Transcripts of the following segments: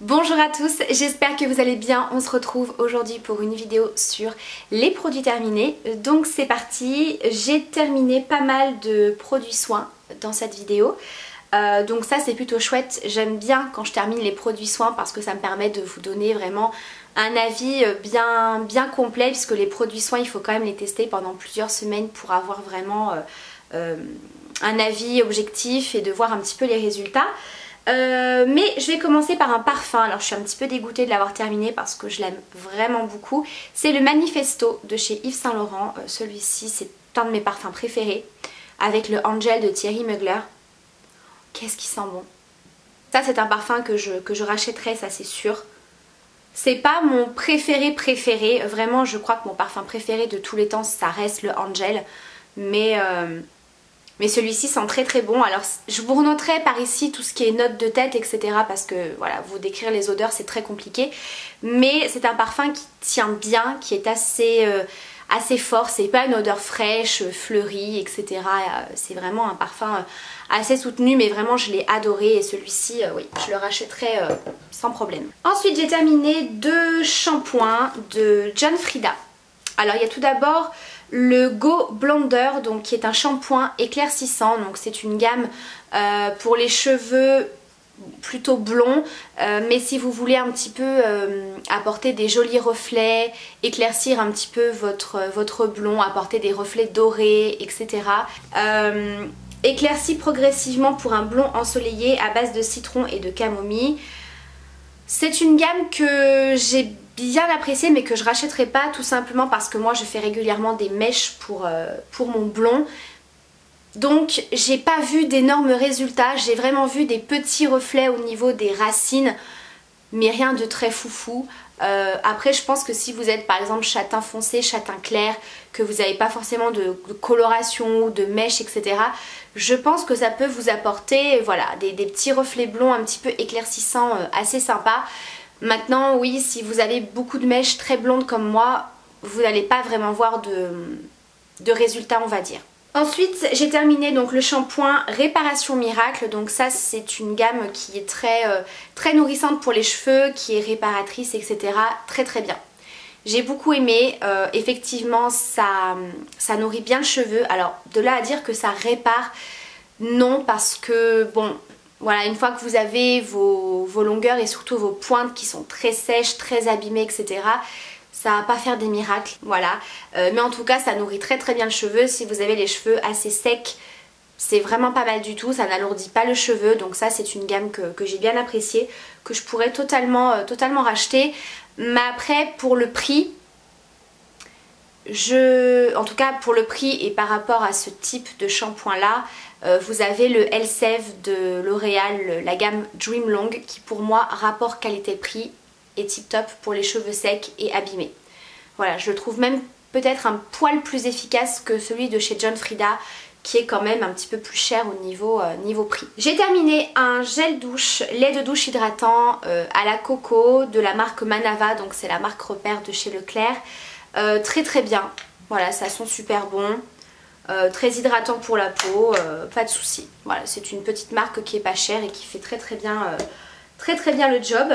Bonjour à tous, j'espère que vous allez bien. On se retrouve aujourd'hui pour une vidéo sur les produits terminés. Donc c'est parti, j'ai terminé pas mal de produits soins dans cette vidéo. Donc ça c'est plutôt chouette, j'aime bien quand je termine les produits soins parce que ça me permet de vous donner vraiment un avis bien complet, puisque les produits soins il faut quand même les tester pendant plusieurs semaines pour avoir vraiment un avis objectif et de voir un petit peu les résultats. Mais je vais commencer par un parfum. Alors je suis un petit peu dégoûtée de l'avoir terminé parce que je l'aime vraiment beaucoup. C'est le Manifesto de chez Yves Saint Laurent. Celui-ci c'est un de mes parfums préférés, avec le Angel de Thierry Mugler. Qu'est-ce qui sent bon. Ça c'est un parfum que je rachèterai, ça c'est sûr. C'est pas mon préféré, vraiment je crois que mon parfum préféré de tous les temps ça reste le Angel. Mais celui-ci sent très très bon. Alors je vous renoterai par ici tout ce qui est notes de tête etc. parce que voilà, vous décrire les odeurs c'est très compliqué. Mais c'est un parfum qui tient bien, qui est assez fort. C'est pas une odeur fraîche, fleurie etc. C'est vraiment un parfum assez soutenu, mais vraiment je l'ai adoré. Et celui-ci, oui, je le rachèterai sans problème. Ensuite j'ai terminé deux shampoings de John Frieda. Alors il y a tout d'abord le Go Blonder, donc qui est un shampoing éclaircissant. Donc c'est une gamme pour les cheveux plutôt blonds, mais si vous voulez un petit peu apporter des jolis reflets, éclaircir un petit peu votre blond, apporter des reflets dorés etc. Éclairci progressivement pour un blond ensoleillé à base de citron et de camomille. C'est une gamme que j'ai bien appréciée mais que je rachèterai pas, tout simplement parce que moi je fais régulièrement des mèches pour mon blond. Donc j'ai pas vu d'énormes résultats, j'ai vraiment vu des petits reflets au niveau des racines, mais rien de très foufou. Après je pense que si vous êtes par exemple châtain foncé, châtain clair, que vous n'avez pas forcément de coloration, de mèches etc. Je pense que ça peut vous apporter voilà, des petits reflets blonds un petit peu éclaircissants assez sympas. Maintenant oui, si vous avez beaucoup de mèches très blondes comme moi, vous n'allez pas vraiment voir de résultats on va dire. Ensuite j'ai terminé donc le shampoing Réparation Miracle. Donc ça c'est une gamme qui est très nourrissante pour les cheveux, qui est réparatrice etc. Très très bien. J'ai beaucoup aimé, effectivement ça nourrit bien le cheveu. Alors de là à dire que ça répare, non, parce que bon voilà, une fois que vous avez vos longueurs et surtout vos pointes qui sont très sèches, très abîmées etc. ça va pas faire des miracles, voilà. Mais en tout cas ça nourrit très très bien le cheveu. Si vous avez les cheveux assez secs, c'est vraiment pas mal du tout, ça n'alourdit pas le cheveu. Donc ça c'est une gamme que j'ai bien appréciée, que je pourrais totalement racheter. Mais après pour le prix, en tout cas pour le prix et par rapport à ce type de shampoing là, vous avez le Elseve de L'Oréal, la gamme Dream Long, qui pour moi rapport qualité-prix est tip top pour les cheveux secs et abîmés. Voilà, je le trouve même peut-être un poil plus efficace que celui de chez John Frieda, qui est quand même un petit peu plus cher au niveau prix. J'ai terminé un gel douche, lait de douche hydratant à la coco de la marque Manava, donc c'est la marque repère de chez Leclerc. Très très bien, voilà, ça sent super bon, très hydratant pour la peau, pas de soucis. Voilà, c'est une petite marque qui est pas chère et qui fait très très bien le job.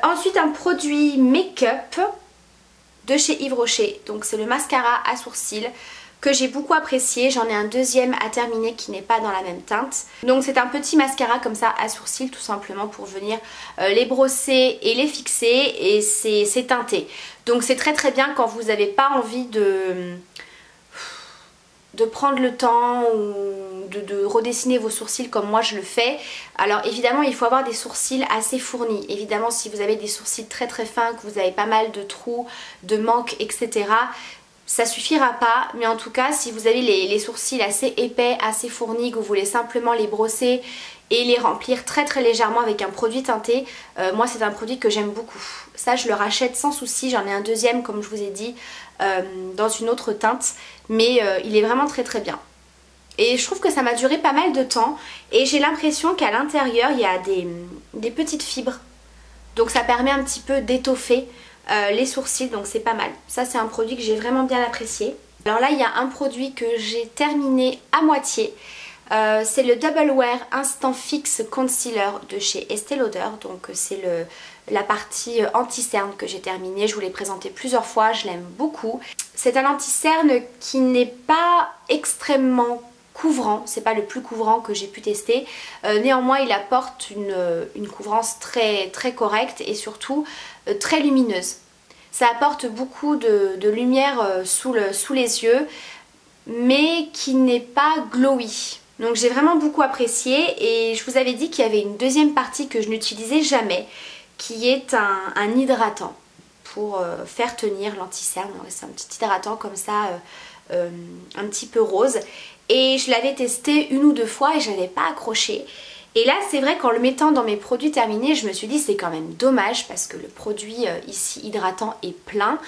Ensuite un produit make-up de chez Yves Rocher, donc c'est le mascara à sourcils que j'ai beaucoup apprécié. J'en ai un deuxième à terminer qui n'est pas dans la même teinte. Donc c'est un petit mascara comme ça à sourcils, tout simplement pour venir les brosser et les fixer, et c'est teinté. Donc c'est très très bien quand vous n'avez pas envie de prendre le temps ou de redessiner vos sourcils comme moi je le fais. Alors évidemment il faut avoir des sourcils assez fournis. Évidemment si vous avez des sourcils très très fins, que vous avez pas mal de trous, de manques etc., ça suffira pas. Mais en tout cas si vous avez les sourcils assez épais, assez fournis, que vous voulez simplement les brosser et les remplir très très légèrement avec un produit teinté, moi c'est un produit que j'aime beaucoup. Ça je le rachète sans souci, j'en ai un deuxième comme je vous ai dit dans une autre teinte, mais il est vraiment très très bien. Et je trouve que ça m'a duré pas mal de temps et j'ai l'impression qu'à l'intérieur il y a des petites fibres, donc ça permet un petit peu d'étoffer les sourcils, donc c'est pas mal. Ça c'est un produit que j'ai vraiment bien apprécié. Alors là il y a un produit que j'ai terminé à moitié. C'est le Double Wear Instant Fix Concealer de chez Estée Lauder. Donc c'est la partie anti-cerne que j'ai terminée. Je vous l'ai présenté plusieurs fois, je l'aime beaucoup. C'est un anti-cerne qui n'est pas extrêmement couvrant, c'est pas le plus couvrant que j'ai pu tester. Néanmoins il apporte une couvrance très correcte et surtout très lumineuse. Ça apporte beaucoup de lumière sous les yeux, mais qui n'est pas glowy. Donc j'ai vraiment beaucoup apprécié et je vous avais dit qu'il y avait une deuxième partie que je n'utilisais jamais, qui est un hydratant pour faire tenir l'anti-cerne. C'est un petit hydratant comme ça, un petit peu rose. Et je l'avais testé une ou deux fois et je n'avais pas accroché. Et là c'est vrai qu'en le mettant dans mes produits terminés, je me suis dit c'est quand même dommage parce que le produit ici hydratant est plein.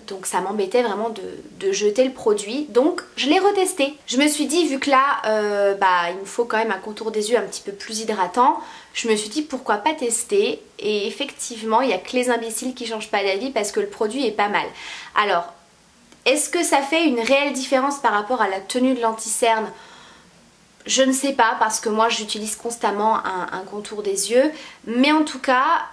Donc ça m'embêtait vraiment de jeter le produit, donc je l'ai retesté. Je me suis dit vu que là il me faut quand même un contour des yeux un petit peu plus hydratant, je me suis dit pourquoi pas tester, et effectivement il n'y a que les imbéciles qui changent pas d'avis parce que le produit est pas mal. Alors est-ce que ça fait une réelle différence par rapport à la tenue de l'anti-cerne? Je ne sais pas parce que moi j'utilise constamment un contour des yeux, mais en tout cas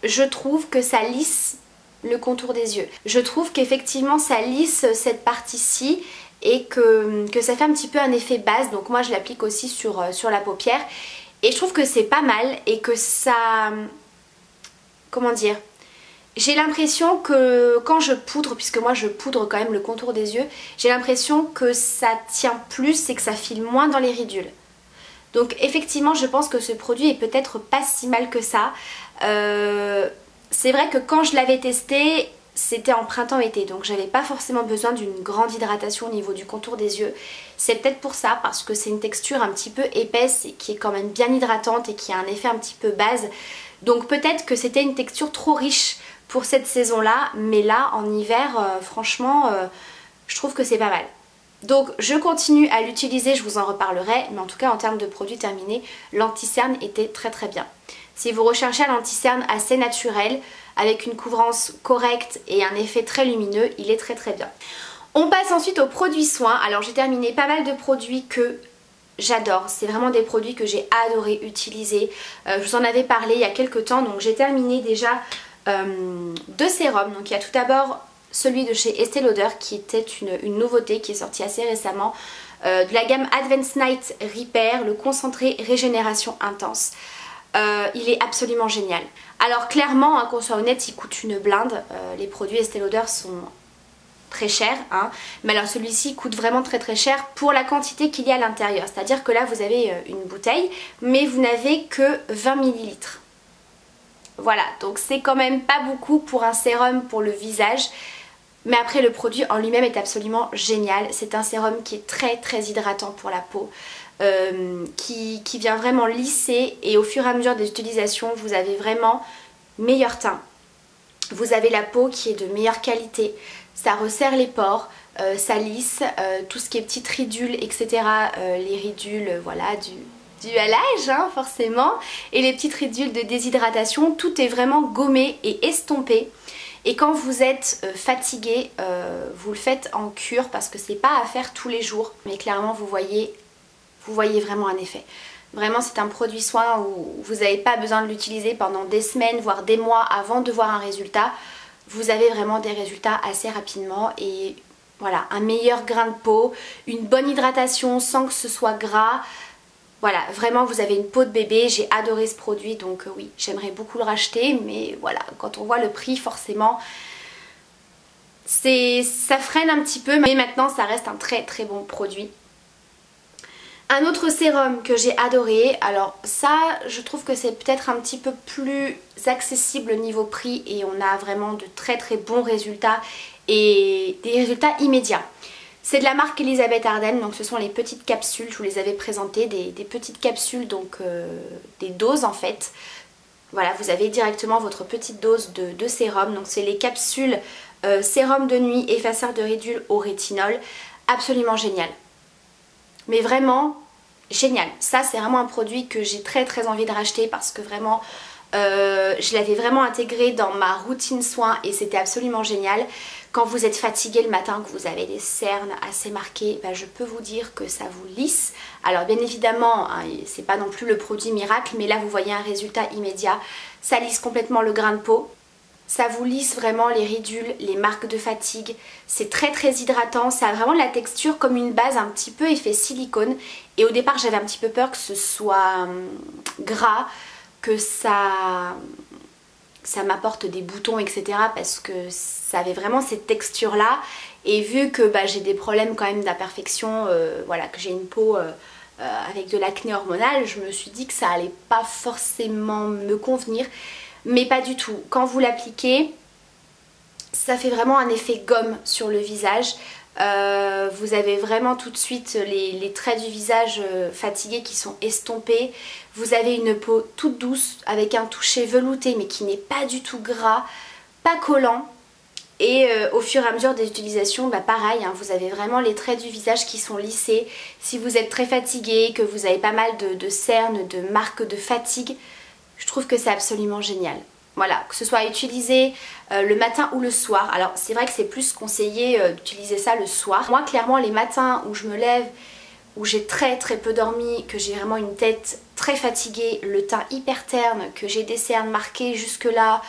je trouve que ça lisse le contour des yeux. Je trouve qu'effectivement ça lisse cette partie-ci et que ça fait un petit peu un effet base. Donc moi je l'applique aussi sur la paupière et je trouve que c'est pas mal et que ça... Comment dire? J'ai l'impression que quand je poudre, puisque moi je poudre quand même le contour des yeux, j'ai l'impression que ça tient plus et que ça file moins dans les ridules. Donc effectivement je pense que ce produit est peut-être pas si mal que ça. C'est vrai que quand je l'avais testé, c'était en printemps-été, donc j'avais pas forcément besoin d'une grande hydratation au niveau du contour des yeux. C'est peut-être pour ça, parce que c'est une texture un petit peu épaisse et qui est quand même bien hydratante et qui a un effet un petit peu base. Donc peut-être que c'était une texture trop riche pour cette saison-là, mais là en hiver, franchement, je trouve que c'est pas mal. Donc je continue à l'utiliser, je vous en reparlerai, mais en tout cas en termes de produits terminés, l'anti-cerne était très bien. Si vous recherchez un anti-cerne assez naturel, avec une couvrance correcte et un effet très lumineux, il est très bien. On passe ensuite aux produits soins. Alors j'ai terminé pas mal de produits que j'adore. C'est vraiment des produits que j'ai adoré utiliser. Je vous en avais parlé il y a quelques temps, donc j'ai terminé déjà 2 sérums. Donc il y a tout d'abord celui de chez Estée Lauder qui était une nouveauté qui est sortie assez récemment. De la gamme Advanced Night Repair, le concentré régénération intense. Il est absolument génial. Alors clairement, qu'on soit honnête, il coûte une blinde. Les produits Estée Lauder sont très chers, hein. Mais alors celui-ci coûte vraiment très cher pour la quantité qu'il y a à l'intérieur. C'est-à-dire que là vous avez une bouteille, mais vous n'avez que 20 ml. Voilà, donc c'est quand même pas beaucoup pour un sérum pour le visage. Mais après le produit en lui-même est absolument génial. C'est un sérum qui est très hydratant pour la peau. Qui vient vraiment lisser et au fur et à mesure des utilisations vous avez vraiment meilleur teint, vous avez la peau qui est de meilleure qualité, ça resserre les pores, ça lisse, tout ce qui est petites ridules etc, les ridules voilà dû à l'âge hein, forcément, et les petites ridules de déshydratation, tout est vraiment gommé et estompé. Et quand vous êtes fatigué, vous le faites en cure parce que c'est pas à faire tous les jours, mais clairement vous voyez vraiment un effet. Vraiment c'est un produit soin où vous n'avez pas besoin de l'utiliser pendant des semaines voire des mois avant de voir un résultat. Vous avez vraiment des résultats assez rapidement et voilà, un meilleur grain de peau, une bonne hydratation sans que ce soit gras. Voilà, vraiment vous avez une peau de bébé, j'ai adoré ce produit donc oui, j'aimerais beaucoup le racheter, mais voilà, quand on voit le prix forcément ça freine un petit peu, mais maintenant ça reste un très bon produit. Un autre sérum que j'ai adoré, alors ça je trouve que c'est peut-être un petit peu plus accessible niveau prix et on a vraiment de très bons résultats et des résultats immédiats. C'est de la marque Elisabeth Arden, donc ce sont les petites capsules, je vous les avais présentées, des petites capsules, donc des doses en fait. Voilà, vous avez directement votre petite dose de sérum, donc c'est les capsules sérum de nuit, effaceur de ridules au rétinol, absolument génial. Mais vraiment génial, ça c'est vraiment un produit que j'ai très envie de racheter parce que vraiment je l'avais vraiment intégré dans ma routine soin et c'était absolument génial. Quand vous êtes fatigué le matin, que vous avez des cernes assez marquées, bah, je peux vous dire que ça vous lisse. Alors bien évidemment, hein, c'est pas non plus le produit miracle, mais là vous voyez un résultat immédiat. Ça lisse complètement le grain de peau. Ça vous lisse vraiment les ridules, les marques de fatigue. C'est très hydratant. Ça a vraiment la texture comme une base un petit peu effet silicone. Et au départ j'avais un petit peu peur que ce soit gras, que ça m'apporte des boutons, etc. Parce que ça avait vraiment cette texture là. Et vu que bah, j'ai des problèmes quand même d'imperfection, voilà, que j'ai une peau avec de l'acné hormonal, je me suis dit que ça allait pas forcément me convenir. Mais pas du tout. Quand vous l'appliquez, ça fait vraiment un effet gomme sur le visage. Vous avez vraiment tout de suite les traits du visage fatigués qui sont estompés. Vous avez une peau toute douce avec un toucher velouté mais qui n'est pas du tout gras, pas collant. Et au fur et à mesure des utilisations, bah pareil, hein, vous avez vraiment les traits du visage qui sont lissés. Si vous êtes très fatigué, que vous avez pas mal de cernes, de marques de fatigue, je trouve que c'est absolument génial. Voilà, que ce soit utilisé le matin ou le soir. Alors c'est vrai que c'est plus conseillé d'utiliser ça le soir. Moi clairement les matins où je me lève, où j'ai très peu dormi, que j'ai vraiment une tête très fatiguée, le teint hyper terne, que j'ai des cernes marquées jusque là,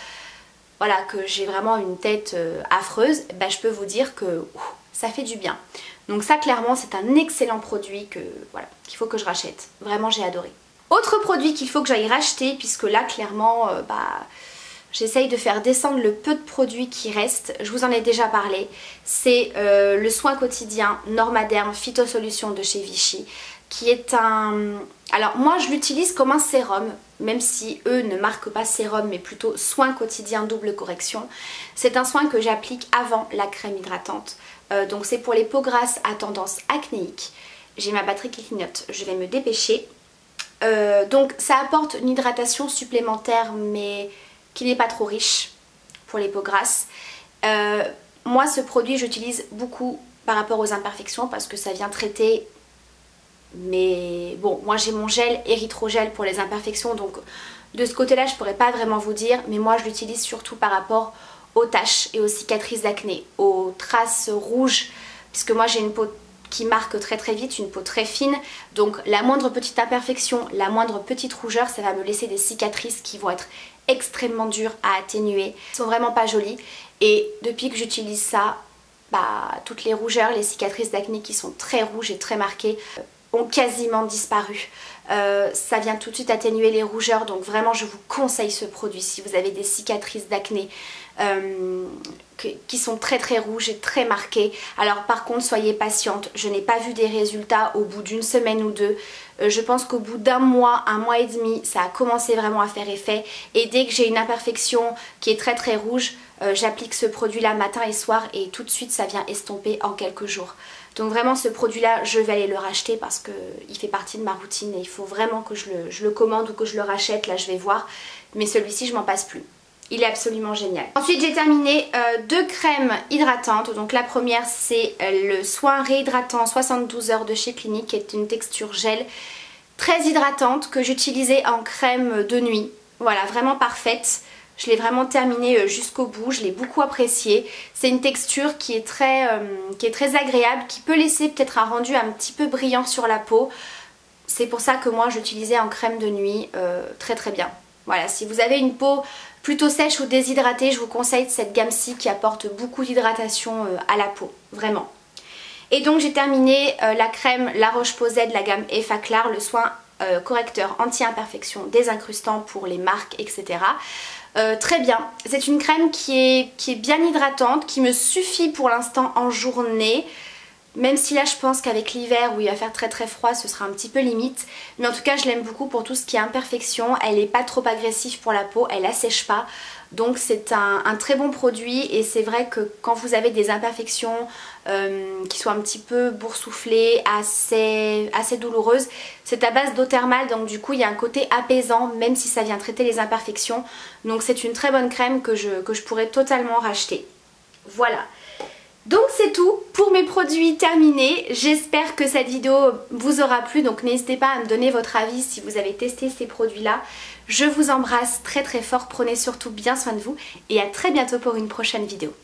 voilà, que j'ai vraiment une tête affreuse, bah, je peux vous dire que ça fait du bien. Donc ça clairement c'est un excellent produit que voilà, qu'il faut que je rachète. Vraiment j'ai adoré. Autre produit qu'il faut que j'aille racheter, puisque là clairement j'essaye de faire descendre le peu de produits qui restent, je vous en ai déjà parlé, c'est le soin quotidien Normaderm Phytosolution de chez Vichy, qui est un... Alors moi je l'utilise comme un sérum, même si eux ne marquent pas sérum mais plutôt soin quotidien double correction. C'est un soin que j'applique avant la crème hydratante, donc c'est pour les peaux grasses à tendance acnéique. J'ai ma batterie qui clignote, je vais me dépêcher. Donc ça apporte une hydratation supplémentaire mais qui n'est pas trop riche pour les peaux grasses. Moi ce produit j'utilise beaucoup par rapport aux imperfections parce que ça vient traiter, mais bon moi j'ai mon gel érythrogel pour les imperfections, donc de ce côté là je pourrais pas vraiment vous dire, mais moi je l'utilise surtout par rapport aux taches et aux cicatrices d'acné, aux traces rouges, puisque moi j'ai une peau qui marque très vite, une peau très fine, donc la moindre petite imperfection, la moindre petite rougeur, ça va me laisser des cicatrices qui vont être extrêmement dures à atténuer, elles sont vraiment pas jolies. Et depuis que j'utilise ça, bah, toutes les rougeurs, les cicatrices d'acné qui sont très rouges et très marquées ont quasiment disparu. Ça vient tout de suite atténuer les rougeurs, donc vraiment je vous conseille ce produit si vous avez des cicatrices d'acné qui sont très rouges et très marquées. Alors par contre soyez patiente, je n'ai pas vu des résultats au bout d'une semaine ou deux. Je pense qu'au bout d'un mois et demi, ça a commencé vraiment à faire effet, et dès que j'ai une imperfection qui est très rouge, j'applique ce produit là matin et soir et tout de suite ça vient estomper en quelques jours. Donc vraiment ce produit là je vais aller le racheter parce qu'il fait partie de ma routine et il faut vraiment que je le commande ou que je le rachète, là je vais voir, mais celui-ci je m'en passe plus. Il est absolument génial. Ensuite j'ai terminé deux crèmes hydratantes. Donc la première c'est le soin réhydratant 72 heures de chez Clinique, qui est une texture gel très hydratante que j'utilisais en crème de nuit. Voilà, vraiment parfaite. Je l'ai vraiment terminée jusqu'au bout, je l'ai beaucoup appréciée. C'est une texture qui est très agréable, qui peut laisser peut-être un rendu un petit peu brillant sur la peau. C'est pour ça que moi j'utilisais en crème de nuit très bien. Voilà, si vous avez une peau plutôt sèche ou déshydratée, je vous conseille cette gamme-ci qui apporte beaucoup d'hydratation à la peau, vraiment. Et donc j'ai terminé la crème La Roche-Posay de la gamme Effaclar, le soin correcteur anti-imperfection désincrustant pour les marques, etc. Très bien, c'est une crème qui est bien hydratante, qui me suffit pour l'instant en journée. Même si là je pense qu'avec l'hiver où il va faire très froid ce sera un petit peu limite. Mais en tout cas je l'aime beaucoup pour tout ce qui est imperfection. Elle n'est pas trop agressive pour la peau, elle assèche pas. Donc c'est un très bon produit. Et c'est vrai que quand vous avez des imperfections qui sont un petit peu boursouflées, assez douloureuses, c'est à base d'eau thermale. Donc du coup il y a un côté apaisant même si ça vient traiter les imperfections. Donc c'est une très bonne crème que je pourrais totalement racheter. Voilà. Donc c'est tout pour mes produits terminés. J'espère que cette vidéo vous aura plu, donc n'hésitez pas à me donner votre avis si vous avez testé ces produits là. Je vous embrasse très fort, prenez surtout bien soin de vous et à très bientôt pour une prochaine vidéo.